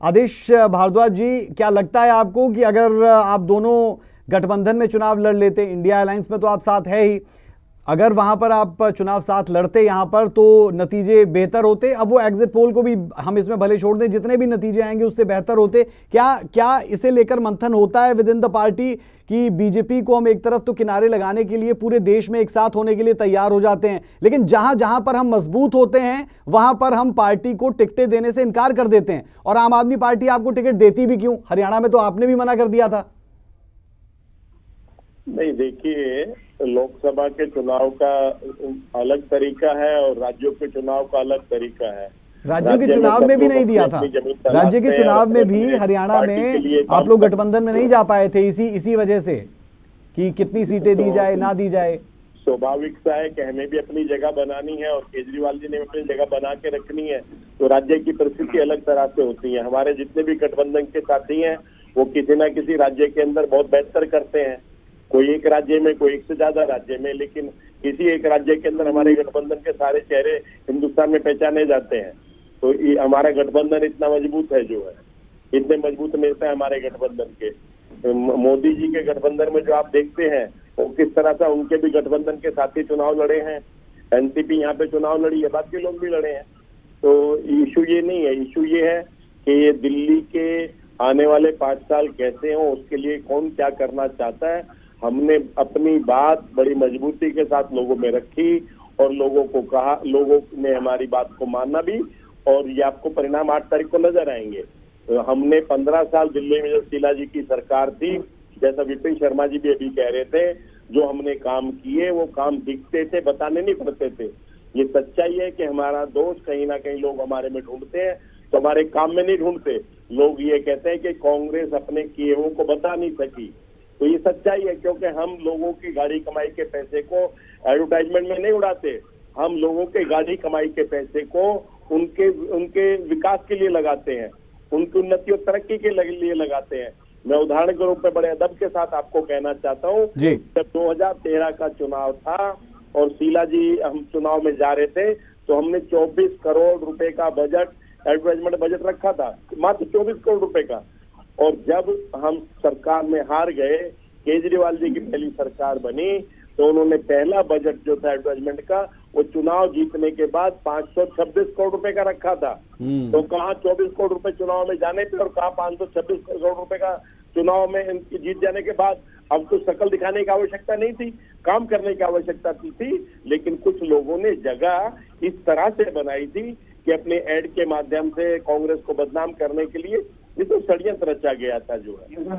आदेश भारद्वाज जी, क्या लगता है आपको कि अगर आप दोनों गठबंधन में चुनाव लड़ लेते, इंडिया अलायंस में तो आप साथ है ही, अगर वहां पर आप चुनाव साथ लड़ते यहां पर तो नतीजे बेहतर होते? अब वो एग्जिट पोल को भी हम इसमें भले छोड़ दें, जितने भी नतीजे आएंगे उससे बेहतर होते। क्या इसे लेकर मंथन होता है विद इन द पार्टी कि बीजेपी को हम एक तरफ तो किनारे लगाने के लिए पूरे देश में एक साथ होने के लिए तैयार हो जाते हैं, लेकिन जहां जहां पर हम मजबूत होते हैं वहां पर हम पार्टी को टिकटें देने से इनकार कर देते हैं? और आम आदमी पार्टी आपको टिकट देती भी क्यों? हरियाणा में तो आपने भी मना कर दिया था। नहीं, देखिए, लोकसभा के चुनाव का अलग तरीका है और राज्यों के चुनाव का अलग तरीका है। राज्यों के चुनाव में भी नहीं दिया था। राज्य के चुनाव में भी हरियाणा में आप लोग गठबंधन में नहीं जा पाए थे इसी वजह से कि कितनी सीटें दी जाए ना दी जाए। स्वाभाविक सा है कि हमें भी अपनी जगह बनानी है और केजरीवाल जी ने अपनी जगह बना के रखनी है, तो राज्य की परिस्थिति अलग तरह से होती है। हमारे जितने भी गठबंधन के साथी हैं वो किसी ना किसी राज्य के अंदर बहुत बेहतर करते हैं, कोई एक राज्य में, कोई एक से ज्यादा राज्य में, लेकिन किसी एक राज्य के अंदर हमारे गठबंधन के सारे चेहरे हिंदुस्तान में पहचाने जाते हैं। तो हमारा गठबंधन इतना मजबूत है, जो है इतने मजबूत नेता है हमारे गठबंधन के। मोदी जी के गठबंधन में जो आप देखते हैं वो किस तरह से उनके भी गठबंधन के साथी चुनाव लड़े हैं, एनसीपी यहाँ पे चुनाव लड़ी है, बाकी लोग भी लड़े हैं। तो इशू ये नहीं है, इशू ये है कि ये दिल्ली के आने वाले 5 साल कैसे हो, उसके लिए कौन क्या करना चाहता है। हमने अपनी बात बड़ी मजबूती के साथ लोगों में रखी और लोगों को कहा, लोगों ने हमारी बात को माना भी, और ये आपको परिणाम 8 तारीख को नजर आएंगे। तो हमने 15 साल दिल्ली में जब शीला जी की सरकार थी, जैसा विपिन शर्मा जी भी अभी कह रहे थे, जो हमने काम किए वो काम दिखते थे, बताने नहीं पड़ते थे। ये सच्चाई है कि हमारा दोष कहीं ना कहीं लोग हमारे में ढूंढते हैं, तो हमारे काम में नहीं ढूंढते। लोग ये कहते हैं कि कांग्रेस अपने किए हुए को बता नहीं सकी, तो ये सच्चाई है, क्योंकि हम लोगों की गाड़ी कमाई के पैसे को एडवर्टाइजमेंट में नहीं उड़ाते। हम लोगों के गाड़ी कमाई के पैसे को उनके विकास के लिए लगाते हैं, उनकी उन्नति और तरक्की के लिए लगाते हैं। मैं उदाहरण के रूप में बड़े अदब के साथ आपको कहना चाहता हूँ, जब 2013 का चुनाव था और शीला जी हम चुनाव में जा रहे थे, तो हमने 24 करोड़ रुपए का बजट, एडवर्टाइजमेंट बजट रखा था, मात्र 24 करोड़ रुपए का। और जब हम सरकार में हार गए, केजरीवाल जी की पहली सरकार बनी, तो उन्होंने पहला बजट जो था एडवर्टाइजमेंट का, वो चुनाव जीतने के बाद 526 करोड़ रुपए का रखा था। तो कहाँ 24 करोड़ रुपए चुनाव में जाने पे और कहाँ 526 करोड़ रुपए का चुनाव में जीत जाने के बाद। अब तो शक्ल दिखाने की आवश्यकता नहीं थी, काम करने की आवश्यकता थी, लेकिन कुछ लोगों ने जगह इस तरह से बनाई थी कि अपने एड के माध्यम से कांग्रेस को बदनाम करने के लिए ये तो षड्यंत्र रचा गया था, जो है।